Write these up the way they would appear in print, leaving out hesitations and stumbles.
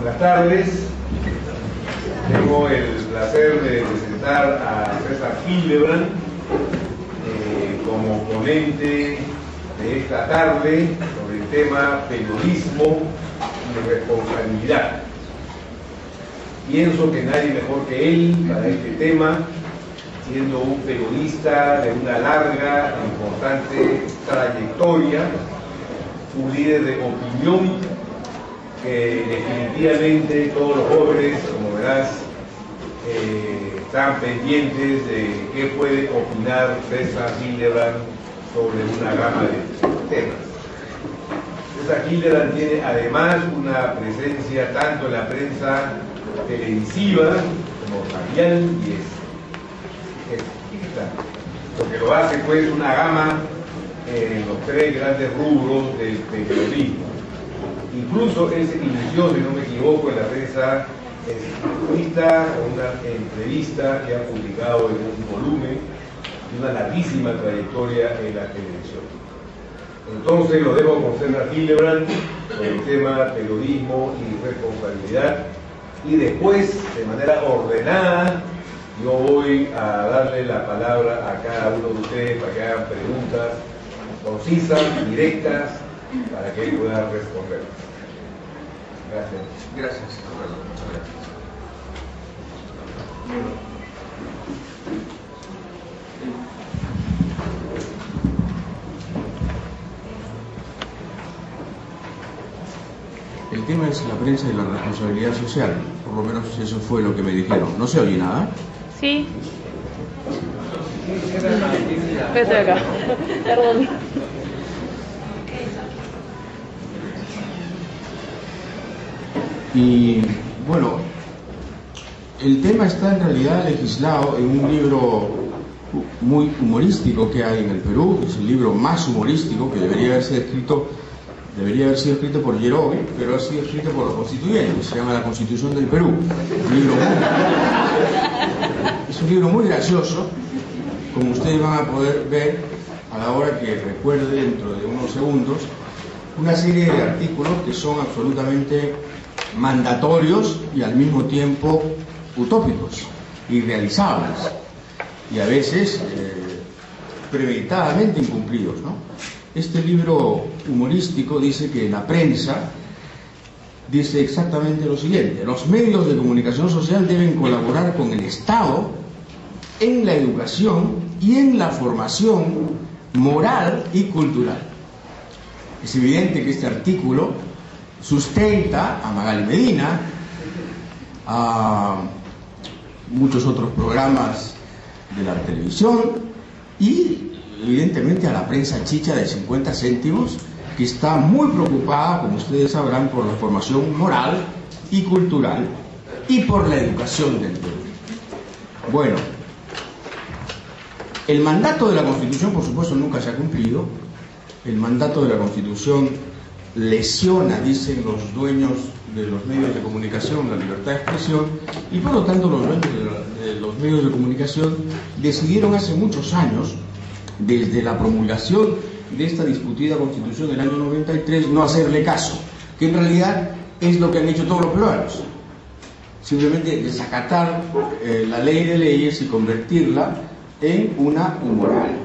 Buenas tardes. Tengo el placer de presentar a César Hildebrand como ponente de esta tarde sobre el tema periodismo y responsabilidad. Pienso que nadie mejor que él para este tema, siendo un periodista de una larga e importante trayectoria, un líder de opinión que definitivamente todos los jóvenes, como verás, están pendientes de qué puede opinar César Hildebrand sobre una gama de temas. César Hildebrand tiene además una presencia tanto en la prensa televisiva como radial y escrita, lo que lo hace pues una gama en los tres grandes rubros del periodismo. Incluso él se inició, si no me equivoco, en la prensa escrita, con una entrevista que ha publicado en un volumen y una larguísima trayectoria en la televisión. Entonces lo dejo con César Hildebrand con el tema periodismo y responsabilidad, y después, de manera ordenada, yo voy a darle la palabra a cada uno de ustedes para que hagan preguntas concisas, directas, para que él pueda responder. Gracias. Gracias, Roberto. Muchas gracias. El tema es la prensa y la responsabilidad social. Por lo menos eso fue lo que me dijeron. ¿No se oye nada? Sí. Vete acá. Perdón. Y bueno, el tema está en realidad legislado en un libro muy humorístico que hay en el Perú. Es el libro más humorístico que debería haber sido escrito por Yerobe, pero ha sido escrito por los constituyentes. Se llama La Constitución del Perú. Es un libro muy gracioso, como ustedes van a poder ver a la hora que recuerde dentro de unos segundos, una serie de artículos que son absolutamente mandatorios y al mismo tiempo utópicos, irrealizables y a veces premeditadamente incumplidos, ¿no? Este libro humorístico dice que la prensa dice exactamente lo siguiente: los medios de comunicación social deben colaborar con el Estado en la educación y en la formación moral y cultural. Es evidente que este artículo sustenta a Magali Medina, a muchos otros programas de la televisión y evidentemente a la prensa chicha de 50 céntimos, que está muy preocupada, como ustedes sabrán, por la formación moral y cultural y por la educación del Perú. Bueno, el mandato de la Constitución, por supuesto, nunca se ha cumplido. El mandato de la Constitución lesiona, dicen los dueños de los medios de comunicación, la libertad de expresión, y por lo tanto los dueños de los medios de comunicación decidieron hace muchos años, desde la promulgación de esta discutida Constitución del año 93, no hacerle caso, que en realidad es lo que han hecho todos los peruanos: simplemente desacatar la ley de leyes y convertirla en una humoral.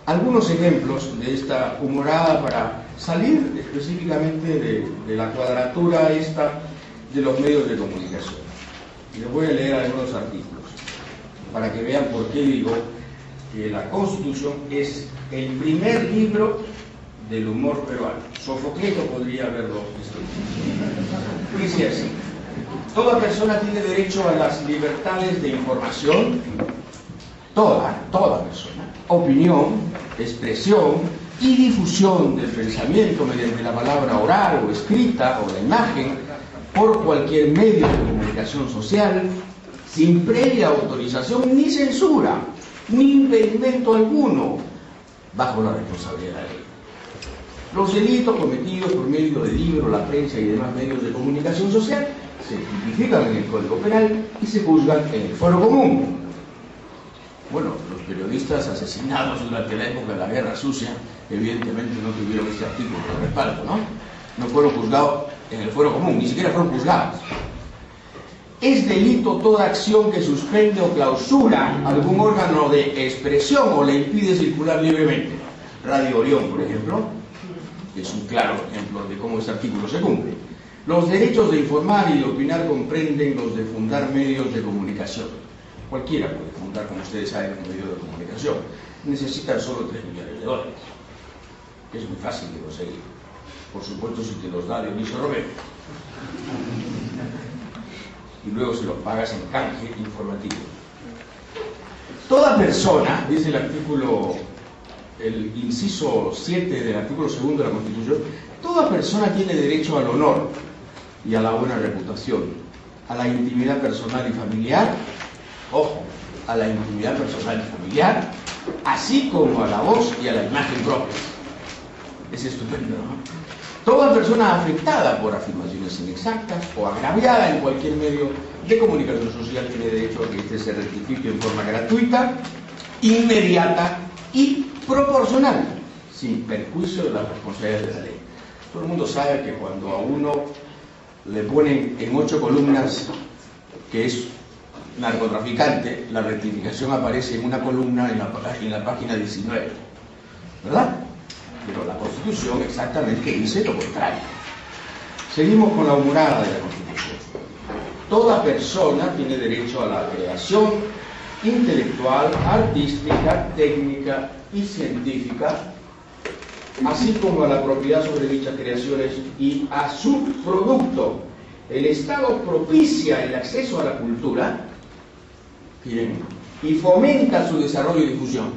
Algunos ejemplos de esta humorada para salir específicamente de la cuadratura esta de los medios de comunicación. Y les voy a leer algunos artículos para que vean por qué digo que la Constitución es el primer libro del humor peruano. Sofocleto podría haberlo escrito. Dice así: toda persona tiene derecho a las libertades de información, toda persona, opinión, expresión y difusión del pensamiento mediante la palabra oral o escrita o la imagen por cualquier medio de comunicación social, sin previa autorización ni censura, ni impedimento alguno, bajo la responsabilidad de la ley. Los delitos cometidos por medio del libro, la prensa y demás medios de comunicación social se tipifican en el Código Penal y se juzgan en el Foro Común. Bueno, los periodistas asesinados durante la época de la Guerra Sucia evidentemente no tuvieron este artículo de respaldo, ¿no? no fueron juzgados en el fuero común, ni siquiera fueron juzgados. Es delito toda acción que suspende o clausura algún órgano de expresión o le impide circular libremente. Radio Orión, por ejemplo, es un claro ejemplo de cómo este artículo se cumple. Los derechos de informar y de opinar comprenden los de fundar medios de comunicación. Cualquiera puede fundar, como ustedes saben, un medio de comunicación. Necesitan solo 3 millones de dólares. Es muy fácil de conseguir. Por supuesto, si te los da Dionisio Romero. Y luego se los pagas en canje informativo. Toda persona, dice el artículo, el inciso 7 del artículo 2 de la Constitución, toda persona tiene derecho al honor y a la buena reputación, a la intimidad personal y familiar, ojo, a la intimidad personal y familiar, así como a la voz y a la imagen propia. Es estupendo, ¿no? Toda persona afectada por afirmaciones inexactas o agraviada en cualquier medio de comunicación social tiene derecho a que éste se rectifique en forma gratuita, inmediata y proporcional, sin perjuicio de las responsabilidades de la ley. Todo el mundo sabe que cuando a uno le ponen en 8 columnas que es narcotraficante, la rectificación aparece en una columna en la página 19, ¿verdad? Pero la Constitución exactamente dice lo contrario. Seguimos con la humorada de la Constitución. Toda persona tiene derecho a la creación intelectual, artística, técnica y científica, así como a la propiedad sobre dichas creaciones y a su producto. El Estado propicia el acceso a la cultura, bien, y fomenta su desarrollo y difusión,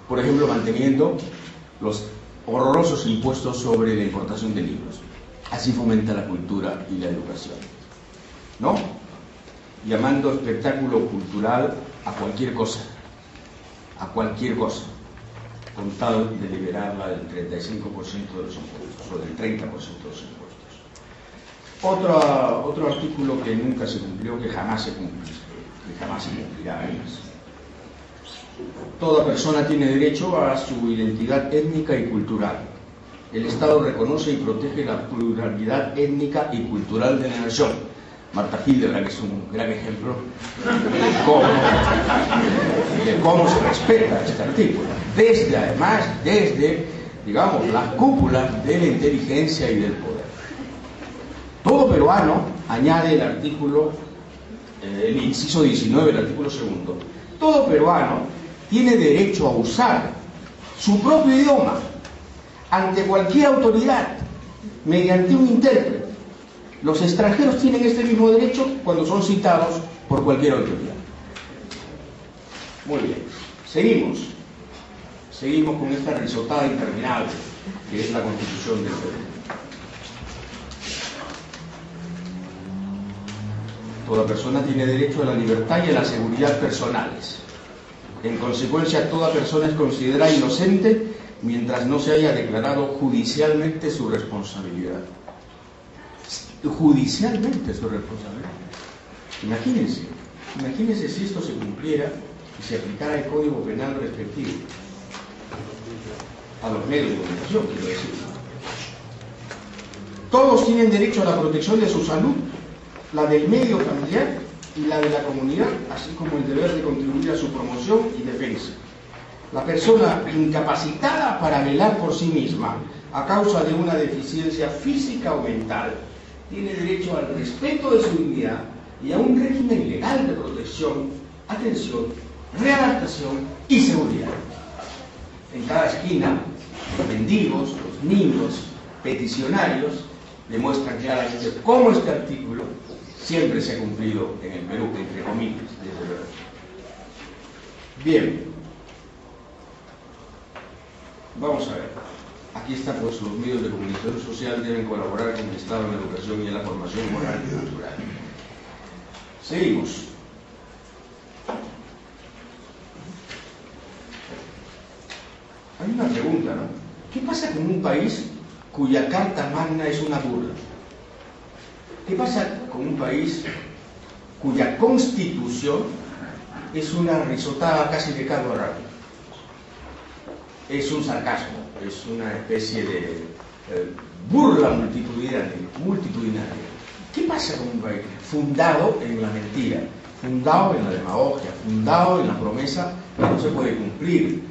por ejemplo, manteniendo los horrorosos impuestos sobre la importación de libros. Así fomenta la cultura y la educación, ¿no? Llamando espectáculo cultural a cualquier cosa, con tal de liberarla del 35% de los impuestos o del 30% de los impuestos. Otro artículo que nunca se cumplió, que jamás se cumplirá además. Toda persona tiene derecho a su identidad étnica y cultural. El Estado reconoce y protege la pluralidad étnica y cultural de la nación. Marta Hildebrandt es un gran ejemplo de cómo se respeta este artículo. Desde, digamos, las cúpulas de la inteligencia y del poder. Todo peruano, añade el artículo, el inciso 19 del artículo 2, todo peruano tiene derecho a usar su propio idioma ante cualquier autoridad, mediante un intérprete. Los extranjeros tienen este mismo derecho cuando son citados por cualquier autoridad. Muy bien, seguimos con esta risotada interminable que es la Constitución del Perú. Toda persona tiene derecho a la libertad y a la seguridad personales. En consecuencia, toda persona es considerada inocente mientras no se haya declarado judicialmente su responsabilidad. Judicialmente su responsabilidad. Imagínense si esto se cumpliera y se aplicara el Código Penal respectivo a los medios de comunicación, quiero decir. Todos tienen derecho a la protección de su salud, la del medio familiar y la de la comunidad, así como el deber de contribuir a su promoción y defensa. La persona incapacitada para velar por sí misma a causa de una deficiencia física o mental tiene derecho al respeto de su dignidad y a un régimen legal de protección, atención, readaptación y seguridad. En cada esquina, los mendigos, los niños, peticionarios demuestran claramente cómo este artículo siempre se ha cumplido en el Perú, entre comillas, desde luego. Bien, vamos a ver. Aquí está, pues, los medios de comunicación social deben colaborar con el Estado en la educación y en la formación moral y cultural. Seguimos. Hay una pregunta, ¿no? ¿Qué pasa con un país cuya Carta Magna es una burla? ¿Qué pasa con un país cuya Constitución es una risotada casi de Carlos Raúl? Es un sarcasmo, es una especie de burla multitudinaria multitudinaria. ¿Qué pasa con un país fundado en la mentira, fundado en la demagogia, fundado en la promesa que no se puede cumplir,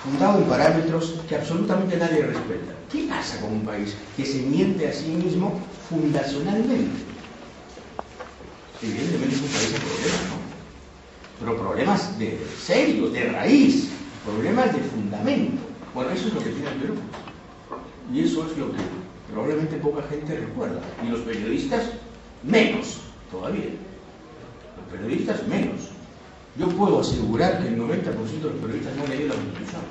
fundado en parámetros que absolutamente nadie respeta? ¿Qué pasa con un país que se miente a sí mismo fundacionalmente? Evidentemente es un país en problemas, ¿no? Pero problemas de serios, de raíz, problemas de fundamento. Bueno, eso es lo que tiene el Perú. Y eso es lo que probablemente poca gente recuerda. Y los periodistas, menos todavía. Los periodistas, menos. Yo puedo asegurar que el 90% de los periodistas no han leído la Constitución.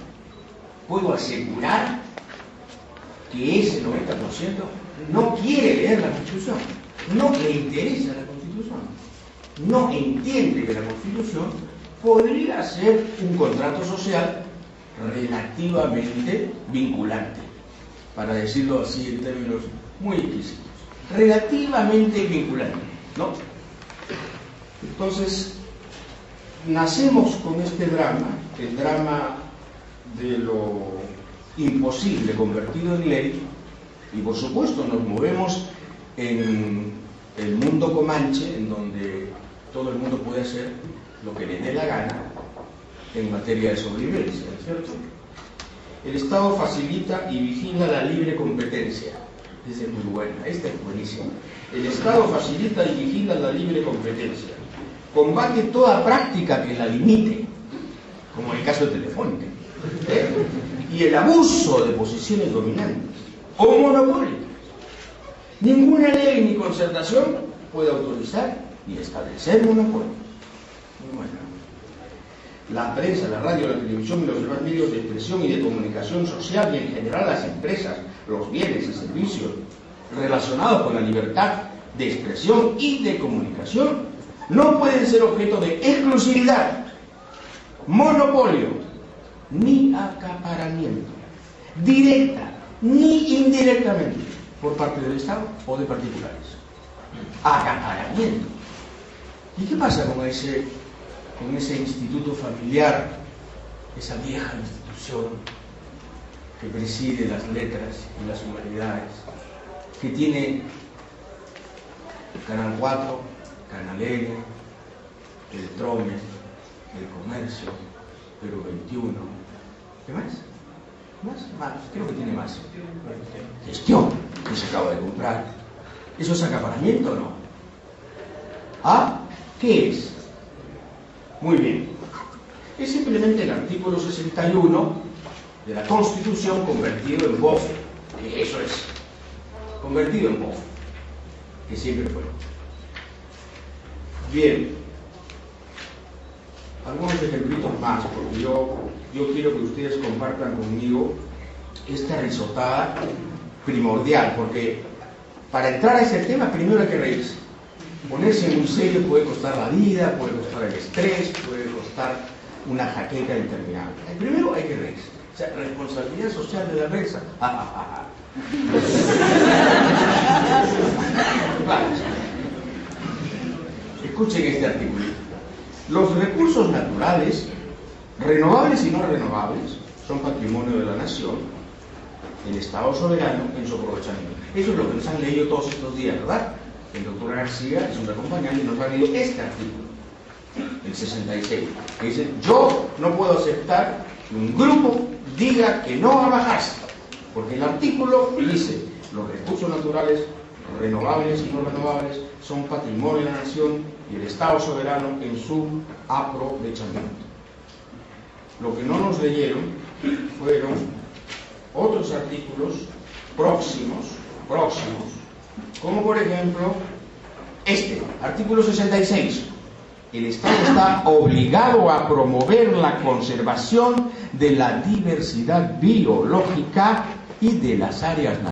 Puedo asegurar que ese 90% no quiere leer la Constitución. No le interesa la Constitución. No entiende que la Constitución podría ser un contrato social relativamente vinculante, para decirlo así en términos muy exquisitos, relativamente vinculante, ¿no? Entonces, nacemos con este drama, el drama de lo imposible convertido en ley, y por supuesto nos movemos en el mundo comanche, en donde todo el mundo puede hacer lo que le dé la gana en materia de sobrevivencia, ¿cierto? El Estado facilita y vigila la libre competencia. Esa es muy buena, esta es buenísima. El Estado facilita y vigila la libre competencia. Combate toda práctica que la limite, como en el caso de Telefónica, y el abuso de posiciones dominantes o monopólicas. Ninguna ley ni concertación puede autorizar ni establecer monopolios. Muy buena. La prensa, la radio, la televisión y los demás medios de expresión y de comunicación social, y en general las empresas, los bienes y servicios relacionados con la libertad de expresión y de comunicación, no pueden ser objeto de exclusividad, monopolio, ni acaparamiento, directa ni indirectamente, por parte del Estado o de particulares. Acaparamiento. ¿Y qué pasa con ese instituto familiar, esa vieja institución que preside las letras y las humanidades, que tiene Canal 4, Canal N, el Trome, el Comercio, Perú 21, ¿qué más? Más, creo que tiene más. Gestión, que se acaba de comprar. ¿Eso es acaparamiento o no? ¿Ah? ¿Qué es? Muy bien. Es simplemente el artículo 61 de la Constitución convertido en bofe, que eso es, convertido en bofe, que siempre fue. Bien, algunos ejemplitos más, porque yo quiero que ustedes compartan conmigo esta risotada primordial, porque para entrar a ese tema primero hay que reírse. Ponerse muy serio puede costar la vida, puede costar el estrés, puede costar una jaqueca interminable. Primero hay que reírse. O sea, responsabilidad social de la prensa. Vale. Escuchen este artículo. Los recursos naturales, renovables y no renovables, son patrimonio de la nación, el Estado soberano en su aprovechamiento. Eso es lo que nos han leído todos estos días, ¿verdad? El doctor García es un acompañante y nos ha leído este artículo, el 66, que dice: yo no puedo aceptar que un grupo diga que no va a bajarse, porque el artículo dice: los recursos naturales, renovables y no renovables, son patrimonio de la nación y el Estado soberano en su aprovechamiento. Lo que no nos leyeron fueron otros artículos próximos, como por ejemplo este, artículo 66. El Estado está obligado a promover la conservación de la diversidad biológica y de las áreas naturales.